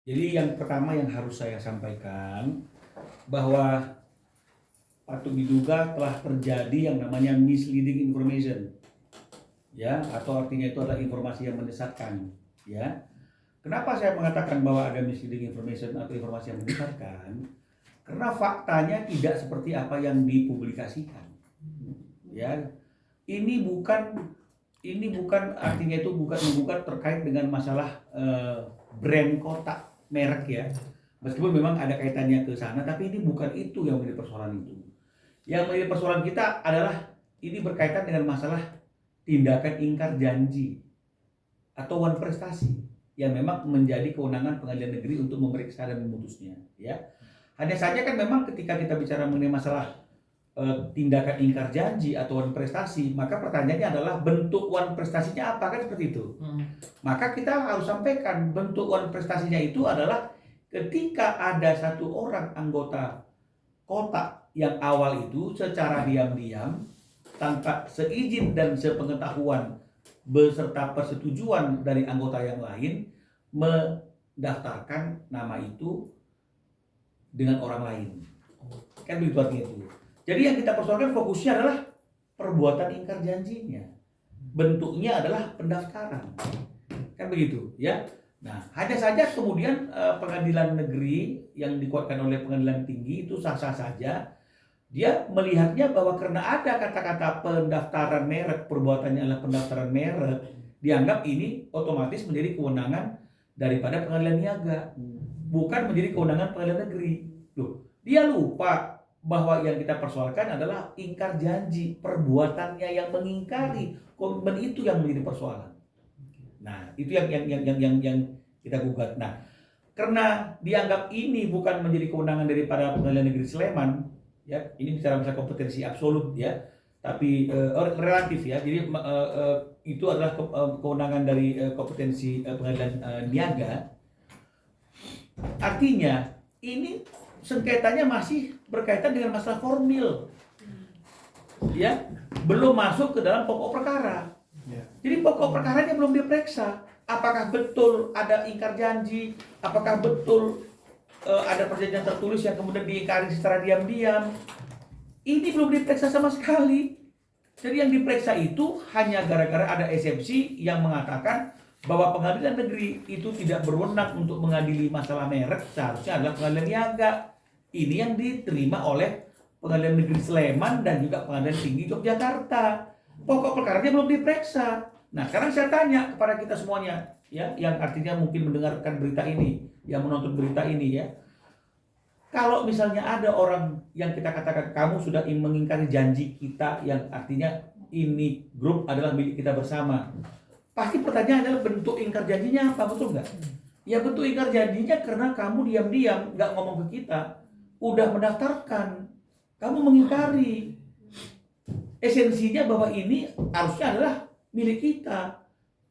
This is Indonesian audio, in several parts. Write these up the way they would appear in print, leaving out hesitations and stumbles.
Jadi yang pertama yang harus saya sampaikan bahwa patut diduga telah terjadi yang namanya misleading information, ya, atau artinya itu adalah informasi yang menyesatkan, ya. Kenapa saya mengatakan bahwa ada misleading information atau informasi yang menyesatkan? Karena faktanya tidak seperti apa yang dipublikasikan, ya. Ini bukan artinya itu bukan terkait dengan masalah brand kotak merek, ya. Meskipun memang ada kaitannya ke sana, tapi ini bukan itu yang menjadi persoalan itu. Yang menjadi persoalan kita adalah ini berkaitan dengan masalah tindakan ingkar janji atau wan prestasi yang memang menjadi kewenangan pengadilan negeri untuk memeriksa dan memutusnya, ya. Hanya saja kan memang ketika kita bicara mengenai masalah tindakan ingkar janji atau wan prestasi, maka pertanyaannya adalah bentuk wan prestasinya apa, kan seperti itu. Maka kita harus sampaikan bentuk wan prestasinya itu adalah ketika ada satu orang anggota kotak yang awal itu secara diam-diam tanpa seizin dan sepengetahuan beserta persetujuan dari anggota yang lain mendaftarkan nama itu dengan orang lain. Kan begitu artinya itu. Jadi yang kita persoalkan fokusnya adalah perbuatan ingkar janjinya. Bentuknya adalah pendaftaran. Kan begitu, ya. Nah, hanya saja kemudian pengadilan negeri yang dikuatkan oleh pengadilan tinggi itu sah-sah saja. Dia melihatnya bahwa karena ada kata-kata pendaftaran merek, perbuatannya adalah pendaftaran merek, dianggap ini otomatis menjadi kewenangan daripada pengadilan niaga, bukan menjadi kewenangan pengadilan negeri. Loh, dia lupa bahwa yang kita persoalkan adalah ingkar janji, perbuatannya yang mengingkari komitmen itu yang menjadi persoalan. Nah, itu yang kita gugat. Nah, karena dianggap ini bukan menjadi kewenangan daripada Pengadilan Negeri Sleman, ya, ini bicara masalah kompetensi absolut, ya, tapi relatif, ya. Jadi itu adalah kewenangan dari kompetensi pengadilan niaga. Artinya ini sengketanya masih berkaitan dengan masalah formil, ya, belum masuk ke dalam pokok perkara. Jadi pokok perkaranya belum diperiksa. Apakah betul ada ingkar janji? Apakah betul ada perjanjian tertulis yang kemudian diingkari secara diam-diam? Ini belum diperiksa sama sekali. Jadi yang diperiksa itu hanya gara-gara ada eksepsi yang mengatakan bahwa pengadilan negeri itu tidak berwenang untuk mengadili masalah merek, seharusnya adalah pengadilan niaga. Ini yang diterima oleh Pengadilan Negeri Sleman dan juga Pengadilan Tinggi Yogyakarta. Pokok perkaranya belum diperiksa. Nah, sekarang saya tanya kepada kita semuanya, ya, yang artinya mungkin mendengarkan berita ini, yang menonton berita ini, ya. Kalau misalnya ada orang yang kita katakan kamu sudah mengingkari janji kita, yang artinya ini grup adalah milik kita bersama, pasti pertanyaan adalah bentuk ingkar janjinya apa, betul nggak? Ya, bentuk ingkar janjinya karena kamu diam-diam nggak ngomong ke kita, udah mendaftarkan, kamu mengingkari. Esensinya bahwa ini harusnya adalah milik kita.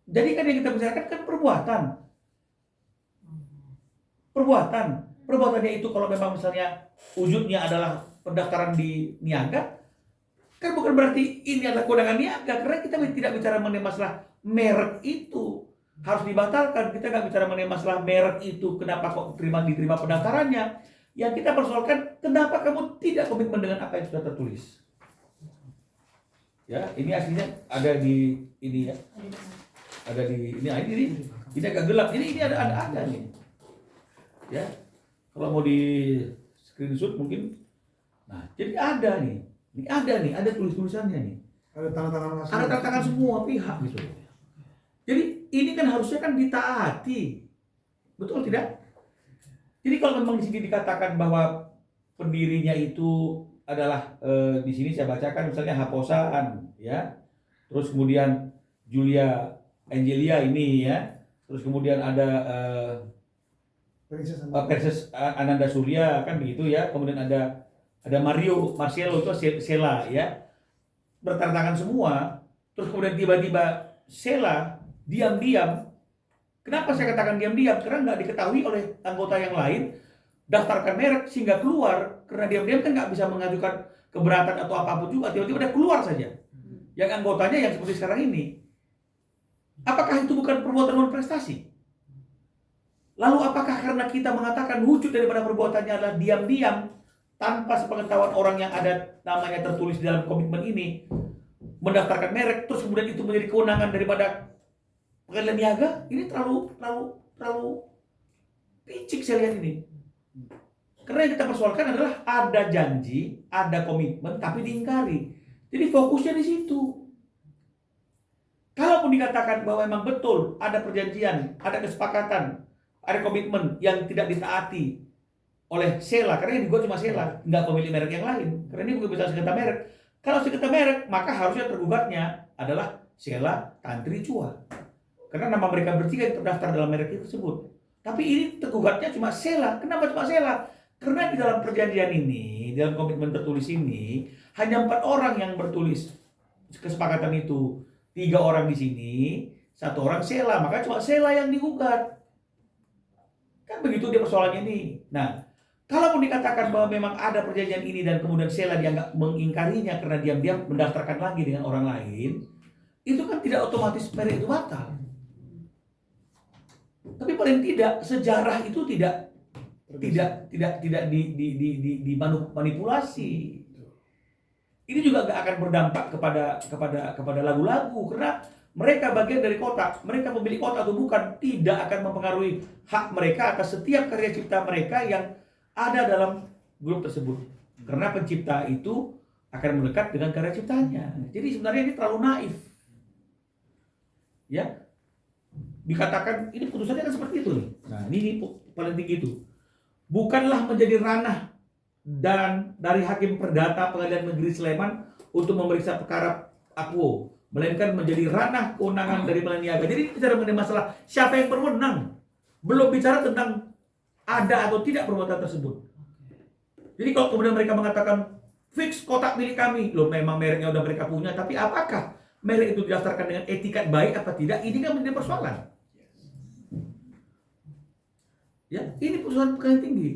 Jadi kan yang kita bicarakan kan perbuatannya itu kalau memang misalnya wujudnya adalah pendaftaran di niaga, kan bukan berarti ini adalah kewenangan niaga, karena kita tidak bicara mengenai masalah merek itu harus dibatalkan. Kita nggak bicara mengenai masalah merek itu kenapa kok diterima pendaftarannya. Yang kita persoalkan, kenapa kamu tidak komitmen dengan apa yang sudah tertulis? Ya, ini aslinya ada di ini, ya. Ada di ini agak gelap. Ini ada nih. Ya. Kalau mau di screenshot mungkin. Nah, jadi ada nih. Ini ada tulis-tulisannya nih. Ada tangan-tangan asli. Ada tangan semua pihak gitu. Jadi ini kan harusnya kan ditaati. Betul tidak? Jadi kalau memang di sini dikatakan bahwa pendirinya itu adalah di sini saya bacakan misalnya Haposaan, ya. Terus kemudian Julia Angelia ini, ya. Terus kemudian ada Princess Ananda Surya, kan begitu, ya. Kemudian ada Marcelo itu Sela, ya. Bertantangan semua. Terus kemudian tiba-tiba Sela diam-diam. Kenapa saya katakan diam-diam? Karena nggak diketahui oleh anggota yang lain, daftarkan merek sehingga keluar. Karena diam-diam kan nggak bisa mengajukan keberatan atau apapun juga, tiba-tiba dia keluar saja. Yang anggotanya yang seperti sekarang ini. Apakah itu bukan perbuatan non prestasi? Lalu apakah karena kita mengatakan wujud daripada perbuatannya adalah diam-diam tanpa sepengetahuan orang yang ada namanya tertulis di dalam komitmen ini mendaftarkan merek, terus kemudian itu menjadi kewenangan daripada pengadilan niaga? Ini terlalu picik saya lihat ini. Karena yang kita persoalkan adalah ada janji, ada komitmen, tapi diingkari. Jadi fokusnya di situ. Kalaupun dikatakan bahwa memang betul ada perjanjian, ada kesepakatan, ada komitmen yang tidak ditaati oleh Sela, karena yang dibuat cuma Sela, nggak pemilik merek yang lain. Karena ini bukan bisa sengketa merek. Kalau sengketa merek, maka harusnya tergugatnya adalah Sela Tantri Chua. Karena nama mereka bertiga yang terdaftar dalam merek itu tersebut. Tapi ini tergugatnya cuma Sela. Kenapa cuma Sela? Karena di dalam perjanjian ini, dalam komitmen tertulis ini, hanya 4 orang yang bertulis kesepakatan itu. 3 orang di sini, 1 orang Sela. Maka cuma Sela yang digugat. Kan begitu dia persoalannya ini. Nah, kalaupun dikatakan bahwa memang ada perjanjian ini dan kemudian Sela dianggap mengingkarinya karena diam-diam mendaftarkan lagi dengan orang lain, itu kan tidak otomatis merek itu batal. Tapi paling tidak sejarah itu tidak dimanipulasi. Ini juga nggak akan berdampak kepada lagu-lagu karena mereka bagian dari kota, mereka pemilik kota atau bukan, tidak akan mempengaruhi hak mereka atas setiap karya cipta mereka yang ada dalam grup tersebut. Karena pencipta itu akan melekat dengan karya ciptanya. Jadi sebenarnya ini terlalu naif. Ya, dikatakan ini putusannya kan seperti itu nih. Nah, ini paling tinggi itu. Bukanlah menjadi ranah dan dari hakim perdata Pengadilan Negeri Sleman untuk memeriksa perkara akuo, melainkan menjadi ranah kewenangan dari pengadilan niaga. Jadi bicara mengenai masalah siapa yang berwenang, belum bicara tentang ada atau tidak perbuatan tersebut. Jadi kalau kemudian mereka mengatakan fix kotak milik kami, loh memang mereknya udah mereka punya, tapi apakah merek itu didaftarkan dengan etikat baik apa tidak? Ini kan menjadi persoalan. Ya, ini persoalan pengadilan tinggi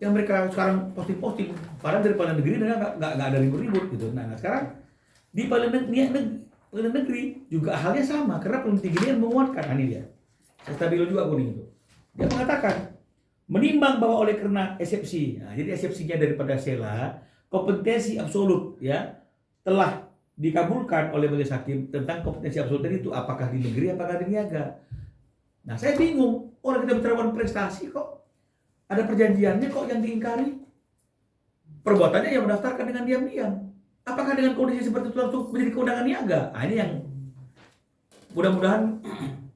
yang mereka sekarang posting-posting, padahal dari pengadilan negeri nggak ada ribut-ribut gitu. Nah sekarang di pengadilan negeri juga halnya sama, karena pengadilan tinggi ini menguatkan. Ini dia, saya stabilo juga kuning itu. Dia mengatakan menimbang bahwa oleh karena eksepsi, nah, jadi eksepsinya daripada Sela, kompetensi absolut ya telah dikabulkan oleh majelis hakim tentang kompetensi absolut itu apakah di negeri apakah di niaga. Nah saya bingung, orang kita bicara prestasi kok ada perjanjiannya kok yang diingkari, perbuatannya yang mendaftarkan dengan diam-diam. Apakah dengan kondisi seperti itu langsung menjadi kewenangan niaga? Nah ini yang mudah-mudahan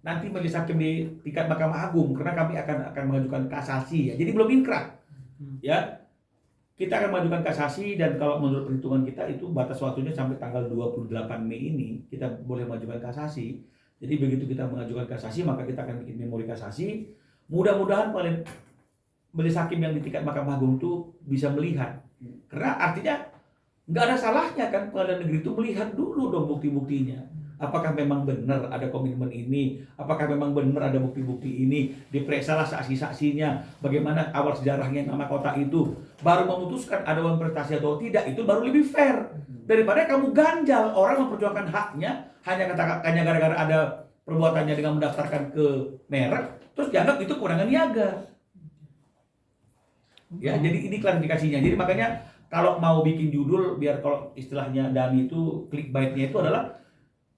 nanti majelis hakim di tingkat Mahkamah Agung, karena kami akan mengajukan kasasi ya. Jadi belum inkrah ya. Kita akan mengajukan kasasi dan kalau menurut perhitungan kita itu batas waktunya sampai tanggal 28 Mei ini kita boleh mengajukan kasasi. Jadi begitu kita mengajukan kasasi maka kita akan bikin memori kasasi. Mudah-mudahan paling majelis hakim yang di tingkat Mahkamah Agung itu bisa melihat. Karena artinya nggak ada salahnya kan pengadilan negeri itu melihat dulu dong bukti-buktinya. Apakah memang benar ada komitmen ini? Apakah memang benar ada bukti-bukti ini? Diperiksalah saksi-saksinya. Bagaimana awal sejarahnya nama kota itu? Baru memutuskan ada uang prestasi atau tidak. Itu baru lebih fair. Daripada kamu ganjal orang memperjuangkan haknya hanya gara-gara ada perbuatannya dengan mendaftarkan ke merek, terus dianggap itu kewenangan niaga. Ya, jadi ini klarifikasinya. Jadi makanya kalau mau bikin judul biar kalau istilahnya Dani itu clickbaitnya itu adalah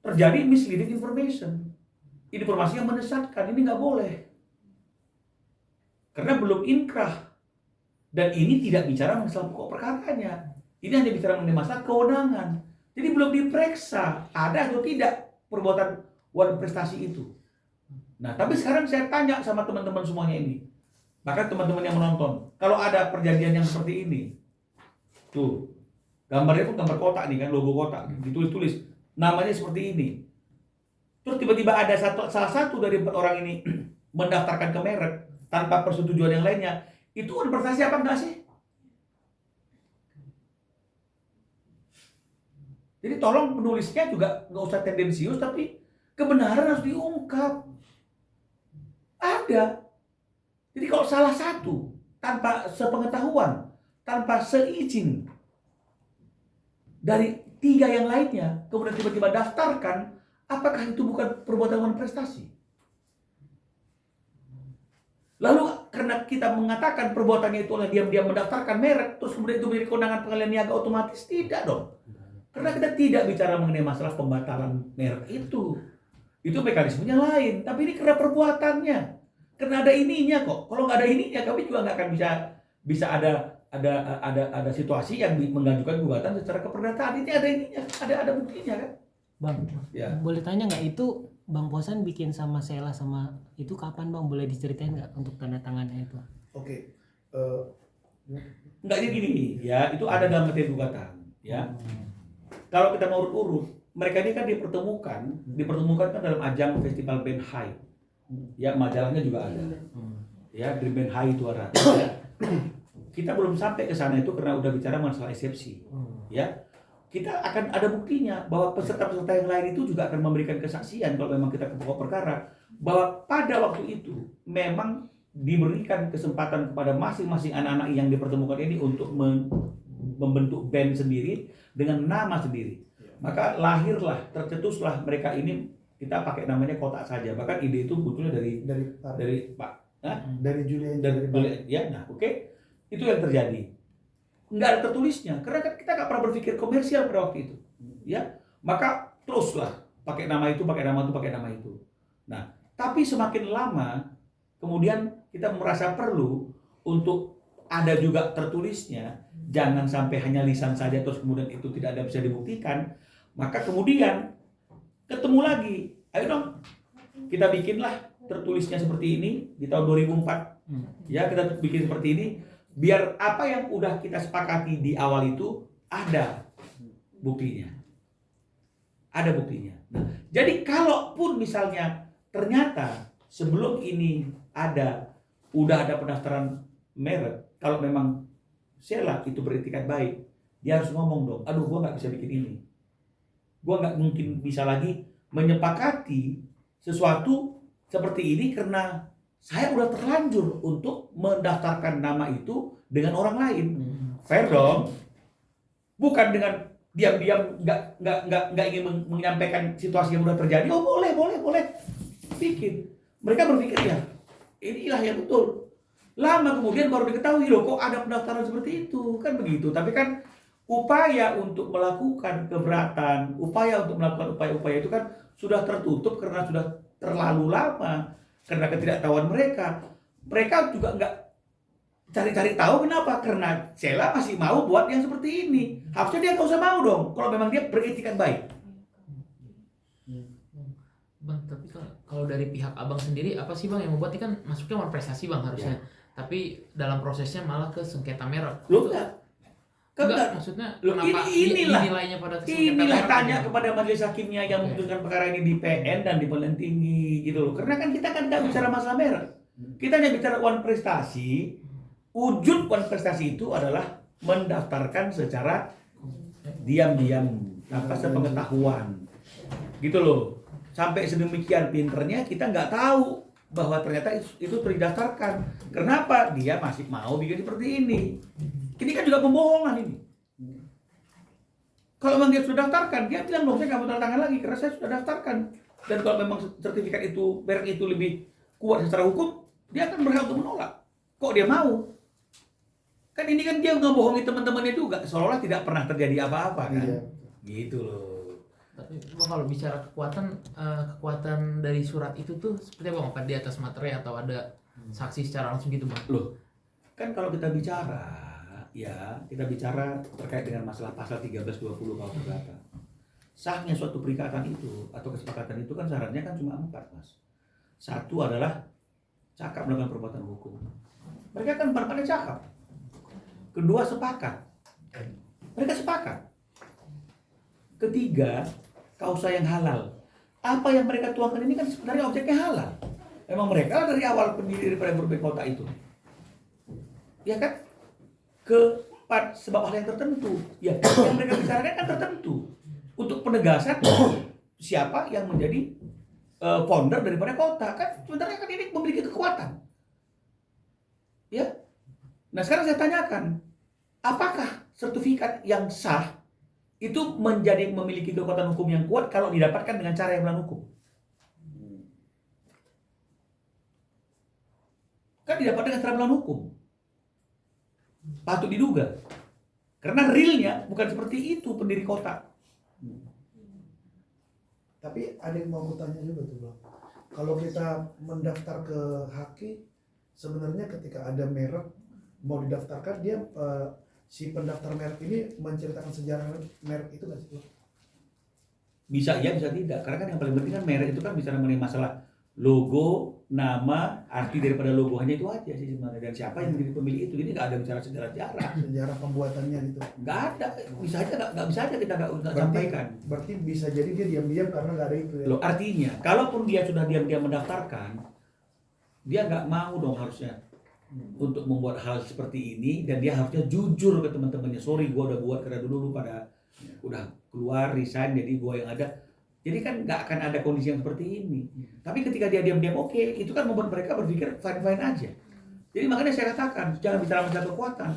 terjadi misleading information. Informasi yang menyesatkan, ini nggak boleh. Karena belum inkrah. Dan ini tidak bicara masalah pokok perkaranya. Ini hanya bicara mengenai masalah kewenangan. Jadi belum diperiksa ada atau tidak perbuatan wadah prestasi itu. Nah, tapi sekarang saya tanya sama teman-teman semuanya ini. Bahkan teman-teman yang menonton, kalau ada perjanjian yang seperti ini, tuh, gambarnya pun gambar kotak nih kan, logo kotak, ditulis-tulis, namanya seperti ini. Terus tiba-tiba ada salah satu dari 4 orang ini mendaftarkan ke merek tanpa persetujuan yang lainnya, itu wadah prestasi apa enggak sih? Jadi tolong penulisnya juga nggak usah tendensius, tapi kebenaran harus diungkap. Ada. Jadi kalau salah satu, tanpa sepengetahuan, tanpa seizin dari 3 yang lainnya, kemudian tiba-tiba daftarkan, apakah itu bukan perbuatan prestasi? Lalu karena kita mengatakan perbuatannya itu adalah diam-diam mendaftarkan merek, terus kemudian itu menjadi kewenangan pengadilan niaga otomatis, tidak dong. Karena kita tidak bicara mengenai masalah pembatalan merek itu. Itu mekanismenya lain, tapi ini karena perbuatannya. Karena ada ininya kok. Kalau nggak ada ininya, kami juga nggak akan bisa ada situasi yang mengajukan gugatan secara keperdataan. Ini ada ininya, ada buktinya kan. Bang, Ya. boleh tanya nggak itu Bang Posan bikin sama Sheila sama itu kapan Bang? Boleh diceritain nggak untuk tanda tangannya itu? Oke. Enggak jadi gini, ya itu ada dalam materi gugatan, ya. Kalau kita mau urut-urut, mereka ini kan dipertemukan kan dalam ajang festival band High, ya majalahnya juga ada, ya Dream Band High itu ada. Ya. Kita belum sampai ke sana itu karena udah bicara masalah eksepsi, ya. Kita akan ada buktinya bahwa peserta-peserta yang lain itu juga akan memberikan kesaksian kalau memang kita ke pokok perkara bahwa pada waktu itu memang diberikan kesempatan kepada masing-masing anak-anak yang dipertemukan ini untuk membentuk band sendiri dengan nama sendiri. Maka lahirlah, tercetuslah mereka ini, kita pakai namanya Kotak Saja. Bahkan ide itu munculnya dari Pak, dari Julia, ya, nah oke. Itu yang terjadi. Nggak ada tertulisnya, karena kan kita nggak pernah berpikir komersial pada waktu itu, ya. Maka teruslah pakai nama itu, pakai nama itu, pakai nama itu. Nah, tapi semakin lama, kemudian kita merasa perlu untuk ada juga tertulisnya, jangan sampai hanya lisan saja terus kemudian itu tidak ada bisa dibuktikan. Maka kemudian ketemu lagi, ayo dong, kita bikinlah tertulisnya seperti ini di tahun 2004, ya kita bikin seperti ini. Biar apa yang udah kita sepakati di awal itu ada buktinya. Ada buktinya. Nah, jadi kalaupun misalnya ternyata sebelum ini udah ada pendaftaran merek, kalau memang Sheila itu beretikat baik, dia harus ngomong dong, aduh gua nggak bisa bikin ini. Gua nggak mungkin bisa lagi menyepakati sesuatu seperti ini karena saya udah terlanjur untuk mendaftarkan nama itu dengan orang lain. Fair dong. Bukan dengan diam-diam nggak ingin menyampaikan situasi yang udah terjadi. Oh boleh. Bikin. Mereka berpikir ya inilah yang betul. Lama kemudian baru diketahui loh kok ada pendaftaran seperti itu. Kan begitu. Tapi kan upaya untuk melakukan keberatan, upaya untuk melakukan upaya-upaya itu kan sudah tertutup karena sudah terlalu lama. Karena ketidaktahuan mereka juga nggak cari-cari tahu kenapa, karena Sheila masih mau buat yang seperti ini. Harusnya dia nggak usah mau dong, kalau memang dia beretikat baik. Bang, tapi kalau dari pihak abang sendiri apa sih bang yang membuat ini kan masuknya one prestasi bang harusnya, tapi dalam prosesnya malah ke sengketa merek. Lu enggak, maksudnya kenapa nilainya pada sengketa merek? Tanya kepada majelis hakimnya yang memutuskan perkara ini di PN dan di pengadilan tinggi gitu loh. Karena kan kita kan nggak bicara masalah merek, kita hanya bicara one prestasi. Wujud one prestasi itu adalah mendaftarkan secara diam-diam tanpa sepengetahuan gitu loh. Sampai sedemikian pinternya kita nggak tahu bahwa ternyata itu terdaftarkan. Kenapa dia masih mau bikin seperti ini? Ini kan juga pembohongan ini. Kalau memang dia sudah daftarkan, dia bilang dong saya nggak mau tanda tangan lagi karena saya sudah daftarkan. Dan kalau memang sertifikat itu merek itu lebih kuat secara hukum, dia akan berhak untuk menolak. Kok dia mau? Kan ini kan dia ngebohongi teman-temannya juga, seolah-olah tidak pernah terjadi apa-apa kan. Iya. Gitu loh. Tapi kalau bicara kekuatan dari surat itu tuh seperti apa bang? Di atas materai atau ada saksi secara langsung gitu bang? Loh, kan kalau kita bicara terkait dengan masalah pasal 1320 KUH Perdata. Sahnya suatu perikatan itu atau kesepakatan itu kan syaratnya kan cuma 4, Mas. Satu adalah cakap melakukan perbuatan hukum. Mereka kan pada cakap. Kedua sepakat. Mereka sepakat. Ketiga, kausa yang halal. Apa yang mereka tuangkan ini kan sebenarnya objeknya halal. Memang mereka dari awal pendiri daripada berbagai kota itu. Ya kan? Keempat, sebab hal yang tertentu. Ya, yang mereka bicarakan kan tertentu. Untuk penegasan siapa yang menjadi founder daripada kota. Kan sebenarnya kan ini memiliki kekuatan. Ya. Nah sekarang saya tanyakan, apakah sertifikat yang sah itu memiliki kekuatan hukum yang kuat kalau didapatkan dengan cara yang melawan hukum? kan didapat dengan cara melawan hukum. Patut diduga. Karena realnya bukan seperti itu pendiri kota. Tapi ada yang mau aku tanya juga tuh Bang. Kalau kita mendaftar ke Haki, sebenarnya ketika ada merek mau didaftarkan, dia si pendaftar merek ini menceritakan sejarah merek itu nggak sih Bang? Bisa iya, bisa tidak. Karena kan yang paling penting kan merek itu kan bicara mengenai masalah logo, nama, arti daripada logo, hanya itu aja sih sebenarnya. Dan siapa yang menjadi pemilik itu, jadi nggak ada bicara sejarah-sejarah. Sejarah pembuatannya gitu. Nggak ada, bisa aja nggak bisa aja kita nggak sampaikan. Berarti bisa jadi dia diam-diam karena nggak ada itu ya. Loh, artinya, kalaupun dia sudah diam-diam mendaftarkan, dia nggak mau dong harusnya untuk membuat hal seperti ini, dan dia harusnya jujur ke teman-temannya. Sorry, gua udah buat karena dulu lu pada udah keluar resign, jadi gua yang ada. Jadi kan nggak akan ada kondisi yang seperti ini. Tapi ketika dia diam-diam oke, itu kan membuat mereka berpikir fine-fine aja. Jadi makanya saya katakan, jangan bicara masalah kekuatan.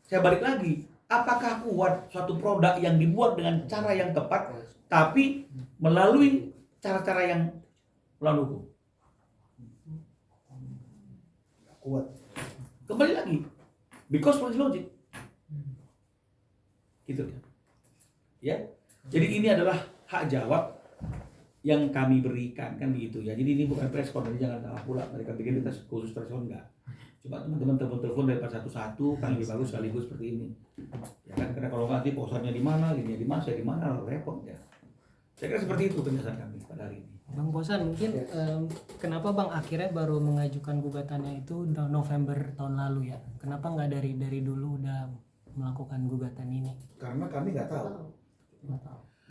Saya balik lagi, apakah kuat suatu produk yang dibuat dengan cara yang tepat, tapi melalui cara-cara yang melawan hukum? Kuat. Kembali lagi, because what is logic. Gitu ya. Jadi ini adalah hak jawab yang kami berikan, kan begitu ya. Jadi ini bukan press con, jadi jangan salah pula mereka pikir kita khusus press con, enggak. Coba teman-teman telepon daripada satu-satu kan lebih bagus sekaligus seperti ini. Ya kan, karena kalau nanti posannya di mana, lininya di mana, saya di mana, repot ya. Saya kira seperti itu penjelasan kami pada hari ini. Bang Posan, mungkin kenapa Bang akhirnya baru mengajukan gugatannya itu November tahun lalu ya? Kenapa nggak dari dulu udah melakukan gugatan ini? Karena kami nggak tahu.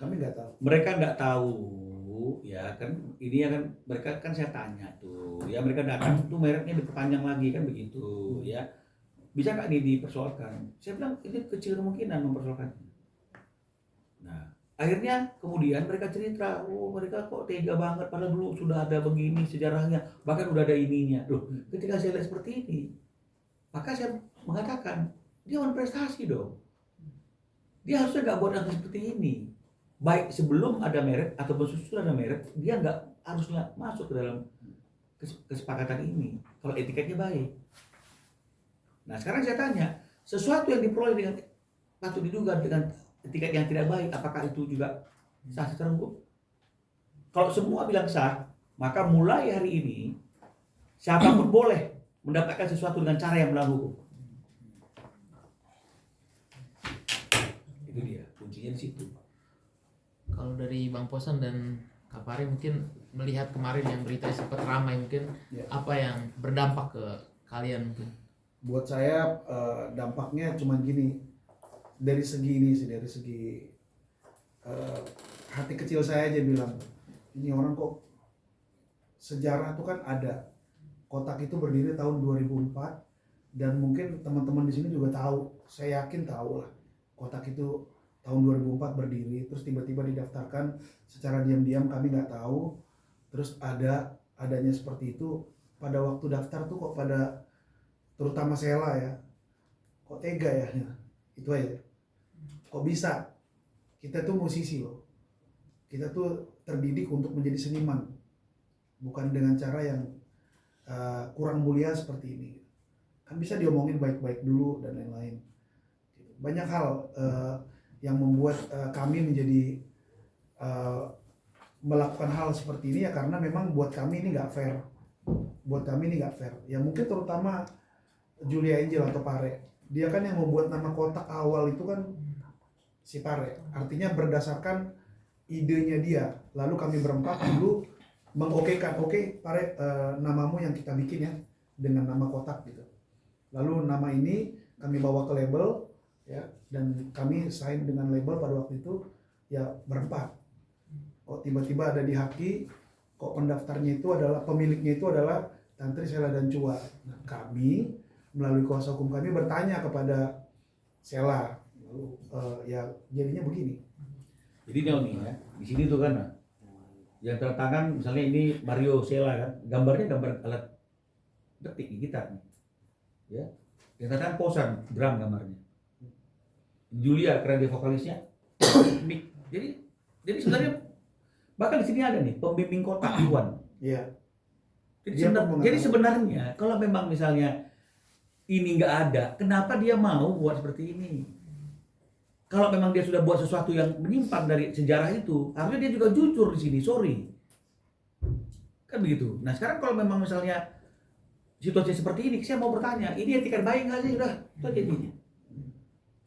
Kami nggak tahu. Mereka nggak tahu, ya kan. Ini ya kan, mereka kan saya tanya tuh, ya mereka datang tuh mereknya diperpanjang lagi kan begitu, ya. Bisa nggak ini dipersoalkan? Saya bilang ini kecil kemungkinan mempersoalkan. Nah, akhirnya kemudian mereka cerita, oh mereka kok tega banget, padahal dulu sudah ada begini sejarahnya, bahkan udah ada ininya. Loh, ketika saya lihat seperti ini, maka saya mengatakan dia prestasi dong. Dia harusnya nggak buat yang seperti ini. Baik sebelum ada merek ataupun sesudah ada merek, dia nggak harusnya masuk ke dalam kesepakatan ini. Kalau etiketnya baik. Nah sekarang saya tanya, sesuatu yang diperoleh dengan patut diduga dengan etiket yang tidak baik, apakah itu juga sah secara hukum? Kalau semua bilang sah, maka mulai hari ini siapapun boleh mendapatkan sesuatu dengan cara yang melawan hukum. Itu dia, kuncinya di situ. Kalau dari Bang Posan dan Kapari mungkin melihat kemarin yang berita sempat ramai, mungkin apa yang berdampak ke kalian mungkin? Buat saya dampaknya cuma gini, dari segi ini sih, dari segi hati kecil saya aja bilang, ini orang kok sejarah tuh kan ada. Kotak itu berdiri tahun 2004 dan mungkin teman-teman di sini juga tahu, saya yakin tahu lah. Kotak itu tahun 2004 berdiri, terus tiba-tiba didaftarkan secara diam-diam, kami nggak tahu. Terus adanya seperti itu, pada waktu daftar tuh kok pada, terutama Sela ya, kok tega ya, itu aja. Kok bisa? Kita tuh musisi loh, kita tuh terdidik untuk menjadi seniman, bukan dengan cara yang kurang mulia seperti ini. Kan bisa diomongin baik-baik dulu dan lain-lain. Banyak hal yang membuat kami menjadi melakukan hal seperti ini ya, karena memang buat kami ini nggak fair. Buat kami ini nggak fair. Ya mungkin terutama Julia Angel atau Pare. Dia kan yang membuat nama kotak awal itu kan si Pare. Artinya berdasarkan idenya dia. Lalu kami berempat dulu mengokekan, oke Pare, namamu yang kita bikin ya dengan nama kotak gitu. Lalu nama ini kami bawa ke label ya, dan kami sign dengan label pada waktu itu ya berempat. Kok tiba-tiba ada di Haki, kok pendaftarnya itu adalah, pemiliknya itu adalah Tantri, Sela dan Chua. Nah, kami melalui kuasa hukum kami bertanya kepada Sela, lalu ya jadinya begini. Jadi nih ya, di sini tuh kan, yang tanda tangan misalnya ini Mario Sela kan, gambarnya gambar alat detik gitar nih, ya. Yang tanda tangan Posan, drum gambarnya. Julia karena dia vokalisnya. jadi sebenarnya bahkan di sini ada nih pembimbing kotak Iwan. Iya. Jadi sebenarnya kalau memang misalnya ini nggak ada, kenapa dia mau buat seperti ini? Kalau memang dia sudah buat sesuatu yang menyimpang dari sejarah itu, harusnya dia juga jujur di sini, sorry. Kan begitu. Nah sekarang kalau memang misalnya situasi seperti ini, saya mau bertanya, ini etikat baik nggak sih? Udah, itu aja intinya.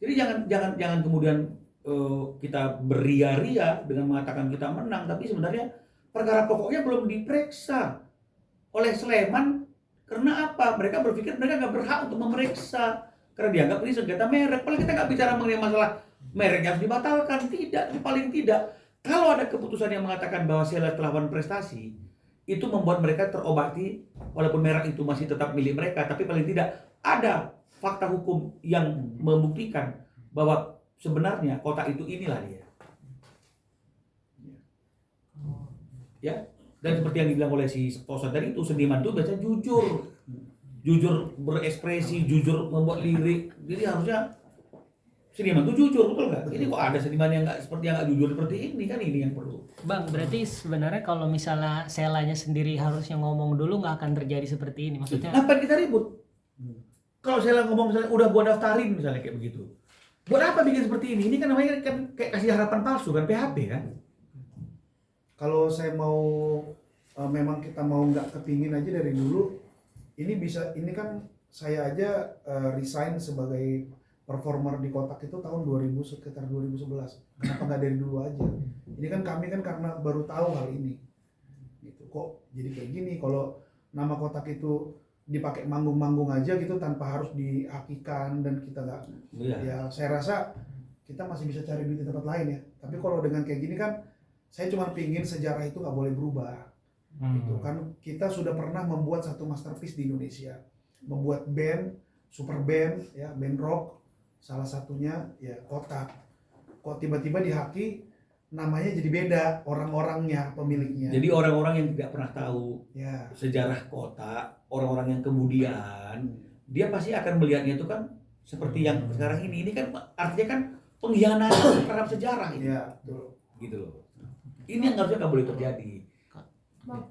Jadi jangan kemudian kita beria-ria dengan mengatakan kita menang, tapi sebenarnya perkara pokoknya belum diperiksa oleh Sleman. Karena apa? Mereka berpikir mereka nggak berhak untuk memeriksa karena dianggap ini sengketa merek. Padahal kita nggak bicara mengenai masalah mereknya harus dibatalkan, tidak. Paling tidak kalau ada keputusan yang mengatakan bahwa Sheila telah berprestasi, itu membuat mereka terobati walaupun merek itu masih tetap milik mereka, tapi paling tidak ada fakta hukum yang membuktikan bahwa sebenarnya kota itu inilah dia. Ya, dan seperti yang dibilang oleh si Posan tadi itu, seniman itu biasanya jujur berekspresi, jujur membuat lirik. Jadi harusnya seniman itu jujur, betul nggak? Ini kok ada seniman yang nggak seperti yang nggak jujur seperti ini, kan ini yang perlu. Bang, berarti sebenarnya kalau misalnya Selanya sendiri harusnya ngomong dulu nggak akan terjadi seperti ini, maksudnya? Ngapain kita ribut? Kalau saya ngomong misalnya udah gua daftarin misalnya kayak begitu, buat apa bikin seperti ini? Ini kan namanya kan kayak kasih harapan palsu kan, PHP kan? Kalau saya mau memang kita mau nggak kepingin aja dari dulu, ini kan saya aja resign sebagai performer di Kotak itu tahun 2000 sekitar 2011. Kenapa nggak dari dulu aja? Ini kan kami kan karena baru tahu hal ini. Gitu kok jadi kayak gini. Kalau nama Kotak itu dipakai manggung-manggung aja gitu tanpa harus dihakikan dan kita nggak, ya saya rasa kita masih bisa cari duit di tempat lain ya. Tapi kalau dengan kayak gini kan, saya cuma pingin sejarah itu nggak boleh berubah. Gitu kan kita sudah pernah membuat satu masterpiece di Indonesia, membuat band, super band, ya band rock, salah satunya ya Kotak. Kok tiba-tiba dihaki namanya jadi beda, orang-orangnya, pemiliknya. Jadi orang-orang yang tidak pernah tahu ya sejarah Kotak, orang-orang yang kemudian dia pasti akan melihatnya itu kan seperti yang sekarang ini kan artinya kan pengkhianatan terhadap sejarah ini. Ya, betul. Gitu loh. Ini yang harusnya nggak boleh terjadi. Bang,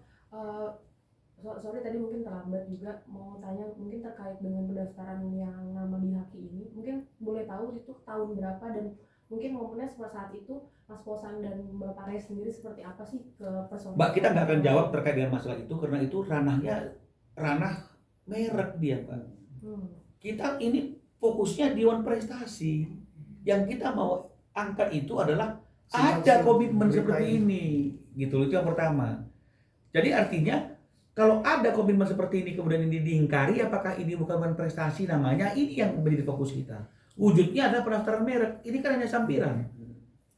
sorry tadi mungkin terlambat juga mau tanya mungkin terkait dengan pendaftaran yang nama di Haki ini, mungkin boleh tahu itu tahun berapa dan mungkin momennya saat itu Mas Posan dan Bapak Rey sendiri seperti apa sih ke personal? Mbak, kita nggak akan jawab terkait dengan masalah itu karena itu ranah merek dia, Pak. Kita ini fokusnya Dewan Prestasi. Yang kita mau angkat itu adalah ada komitmen seperti ini, gitu loh. Itu yang pertama. Jadi artinya kalau ada komitmen seperti ini kemudian ini diingkari, apakah ini bukan prestasi namanya? Ini yang menjadi fokus kita. Wujudnya ada pendaftaran merek. Ini kan hanya sampiran,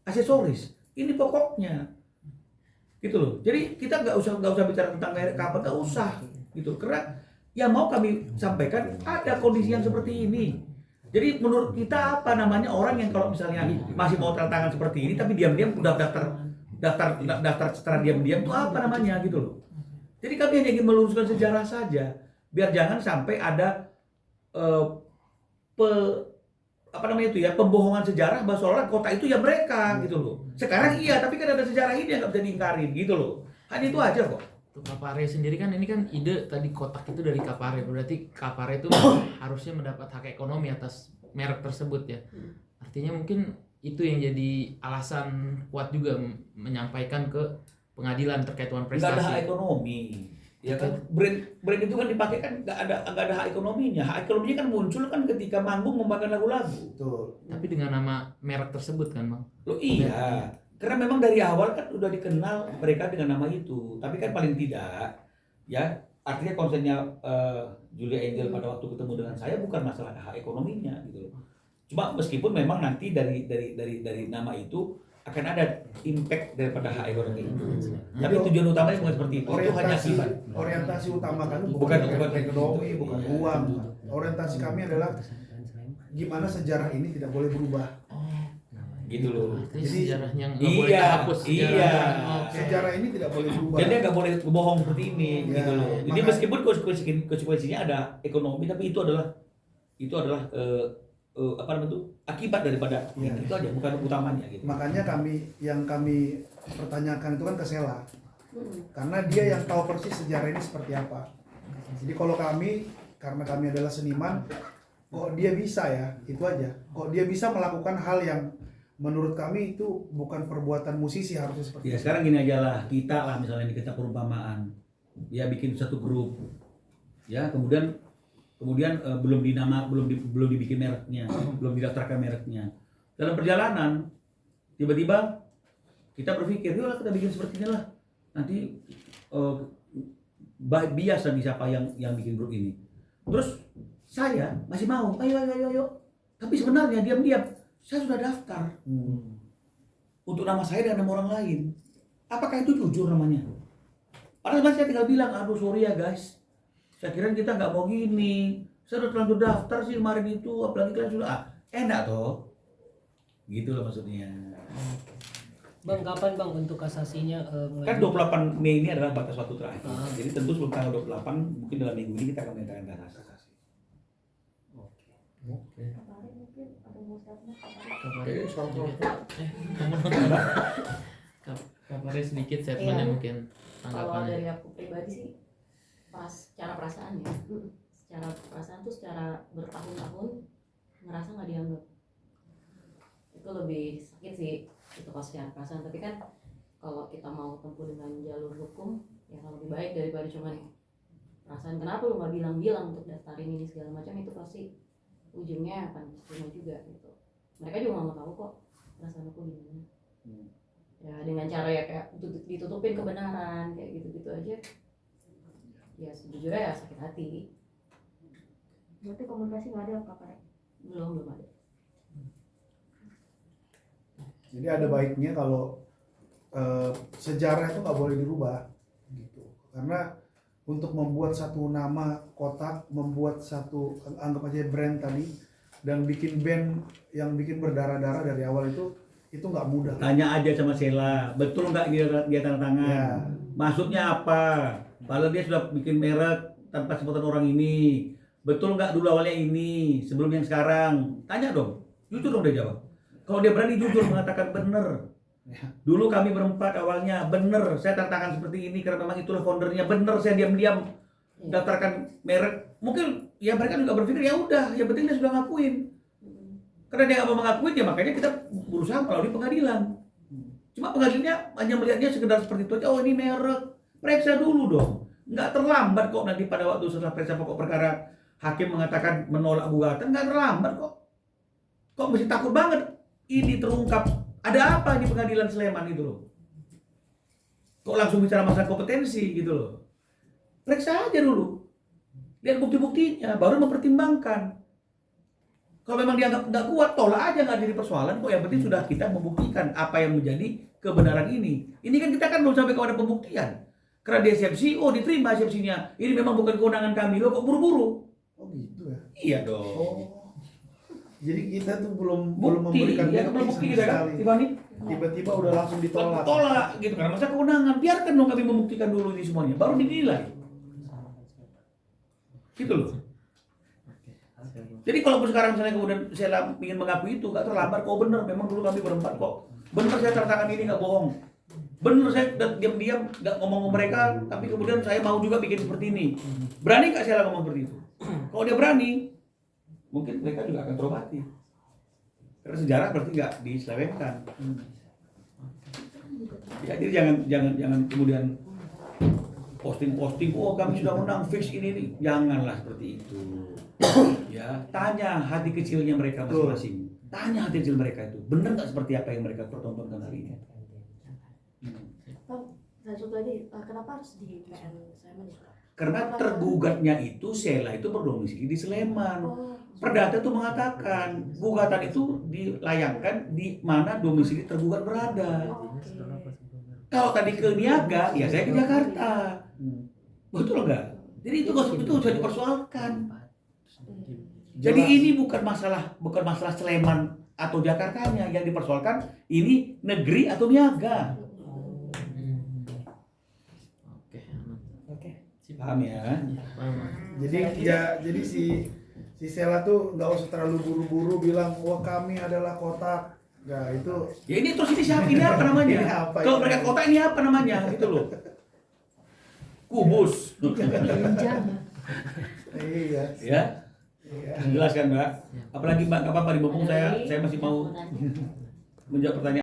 aksesoris. Ini pokoknya, gitu loh. Jadi kita nggak usah bicara tentang merek apa, nggak usah, gitu. Karena yang mau kami sampaikan ada kondisi yang seperti ini. Jadi menurut kita apa namanya orang yang kalau misalnya masih mau tantangan seperti ini tapi diam-diam udah daftar secara diam-diam itu apa namanya gitu loh. Jadi kami hanya ingin meluruskan sejarah saja biar jangan sampai ada pembohongan sejarah bahwa seolah kota itu ya mereka gitu loh. Sekarang iya tapi kan ada sejarah ini yang nggak bisa diingkarin gitu loh. Hanya itu aja kok. Untuk Kapare sendiri kan ini kan ide tadi Kotak itu dari Kapare, berarti Kapare itu harusnya mendapat hak ekonomi atas merek tersebut ya. Artinya mungkin itu yang jadi alasan kuat juga menyampaikan ke pengadilan terkait dengan prestasi. Nggak ada hak ekonomi, ya kan? Brand itu kan dipakai kan nggak ada hak ekonominya. Hak ekonominya kan muncul kan ketika manggung membawakan lagu-lagu. Betul. Tapi dengan nama merek tersebut kan, Bang? Loh iya. Karena memang dari awal kan udah dikenal mereka dengan nama itu. Tapi kan paling tidak, ya artinya konsepnya Julia Angel pada waktu ketemu dengan saya bukan masalah hak ekonominya gitu loh. Cuma meskipun memang nanti dari nama itu akan ada impact daripada hak ekonomi itu. Tapi tujuan utamanya bukan seperti itu. Itu hanya sifat. Orientasi utama kami Bukan ekonomi, itu. bukan uang. Orientasi kami adalah gimana sejarah ini tidak boleh berubah. Gitu loh. Jadi Jadi, sejarah yang nggak boleh dihapus. Iya. Sejarah ini tidak boleh berubah. Jadi nggak boleh bohong seperti ini, Ya, gitu loh. Jadi makanya- meskipun konsekuensinya ada ekonomi, tapi itu adalah apa namanya itu akibat daripada Ya. itu aja, bukan utamanya gitu. Makanya kami pertanyakan itu kan ke Sela. karena dia yang tahu persis sejarah ini seperti apa. Jadi kalau kami, karena kami adalah seniman, kok dia bisa ya, itu aja. Kok dia bisa melakukan hal yang menurut kami itu bukan perbuatan musisi harusnya seperti Ya itu. sekarang gini aja lah, kita lah misalnya ini kita perumpamaan, ya bikin satu grup, ya kemudian belum dibikin mereknya, belum didaftarkan mereknya. Dalam perjalanan tiba-tiba kita berpikir, yuk kita bikin seperti ini lah. Nanti biasa nih siapa yang bikin grup ini. Terus saya masih mau, ayo. Tapi sebenarnya diam-diam saya sudah daftar untuk nama saya dan nama orang lain. Apakah itu jujur namanya? Padahal saya tinggal bilang, aduh sorry ya guys, saya kira kita nggak mau gini. Saya udah terlanjur daftar sih kemarin itu, apalagi kalian sudah enak toh. Gitu loh maksudnya. Bang, kapan Bang untuk kasasinya? Kan 28 Mei ini adalah batas waktu terakhir. Ah. Jadi tentu sebelum tanggal 28, mungkin dalam minggu ini kita akan menyatakan kasasi. Kaparin mungkin ada mau statement. Kabarnya sedikit statementnya Iya. mungkin Kalau tanggapannya. dari aku pribadi sih secara perasaan ya, secara perasaan tuh secara bertahun-tahun ngerasa nggak dianggap, itu lebih sakit sih itu pas secara perasaan. Tapi kan kalau kita mau tempuh dengan jalur hukum ya lebih baik daripada cuman perasaan kenapa lu nggak bilang-bilang untuk daftarin ini segala macam, itu pasti ujungnya akan diterima juga gitu. Mereka juga nggak mau tahu kok perasaan aku gimana. Ya dengan cara ya kayak ditutupin kebenaran kayak gitu-gitu aja, ya sejujurnya ya sakit hati. Berarti komunikasi nggak ada kaparin. Belum ada. Jadi ada baiknya kalau sejarah itu nggak boleh dirubah gitu. Karena untuk membuat satu nama kotak, membuat satu anggap aja brand tadi, dan bikin band yang bikin berdarah-darah dari awal itu nggak mudah. Tanya aja sama Sheila, betul nggak dia tanda tangan? Ya. Maksudnya apa? Padahal dia sudah bikin merek tanpa sebutan orang ini. Betul nggak dulu awalnya ini, sebelum yang sekarang? Tanya dong, jujur dong dia jawab. Kalau dia berani jujur mengatakan bener. Dulu kami berempat awalnya, bener saya tanda tangan seperti ini karena memang itulah foundernya. Bener saya diam-diam daftarkan merek. Mungkin ya mereka juga berpikir ya udah, yang penting dia sudah ngakuin. Karena dia nggak mau mengakuin ya makanya kita berusaha melalui pengadilan. Cuma pengadilannya hanya melihatnya sekedar seperti itu aja. Oh ini merek, periksa dulu dong. Nggak terlambat kok nanti pada waktu setelah periksa pokok perkara hakim mengatakan menolak gugatan, nggak terlambat kok. Kok mesti takut banget ini terungkap? Ada apa di pengadilan Sleman itu loh? Kok langsung bicara masalah kompetensi gitu loh? Periksa aja dulu, lihat bukti-buktinya, baru mempertimbangkan. Kalau memang dianggap nggak kuat, tolak aja, nggak jadi persoalan kok. Yang penting sudah kita membuktikan apa yang menjadi kebenaran ini. Ini kan kita kan belum sampai kepada pembuktian. Karena dia eksepsi, oh diterima eksepsinya. Ini memang bukan kewenangan kami, loh kok buru-buru? Oh gitu ya. Iya dong. Oh. Jadi kita tuh belum Bukti, memberikan ya belum bukti kita kan, Tiffany? Tiba-tiba udah langsung ditolak. Tolak gitu karena masa kewenangan. Biarkan dong kami membuktikan dulu ini semuanya, baru dinilai. Gitu loh. Jadi kalau sekarang misalnya kemudian saya ingin mengakui itu, nggak terlambat kok, bener memang dulu kami berempat kok. Bener saya tanda tangan ini, nggak bohong. Bener saya diam-diam nggak ngomong ke mereka, tapi kemudian saya mau juga bikin seperti ini. Berani nggak saya ngomong seperti itu? Kalau dia berani, mungkin mereka juga akan terobati. Karena sejarah berarti nggak diselewengkan. Ya, jadi jangan kemudian posting, oh kami sudah menang fix ini, janganlah seperti itu. Ya, tanya hati kecilnya mereka masing-masing. Tanya hati kecil mereka itu, benar nggak seperti apa yang mereka pertontonkan hari ini? Bang, lanjut lagi, kenapa harus di PN Sleman ya? Karena tergugatnya itu Sheila itu berdomisili di Sleman. Oh, Perdata itu mengatakan gugatan itu dilayangkan di mana domisili tergugat berada. oke. Kalau tadi ke Niaga, ya saya ke Jakarta. Betul nggak? Jadi itu bisa dipersoalkan. Jadi ini bukan masalah Sleman atau Jakartanya yang dipersoalkan, ini negeri atau Niaga. Oke. Paham ya? Jadi si Sheila tuh nggak usah terlalu buru-buru bilang wah kami adalah kotak. Nggak itu. Ya ini terus ini siapa? Ini apa namanya? Ini apa Kalau ini? mereka kota ini apa namanya? Gitu loh. kubus. Jenjang. Iya. Ya, Iya. jelas kan Mbak? Ya. Apalagi Mbak, nggak apa-apa, mumpung Ada saya lagi masih mau yang nanya? menjawab pertanyaan.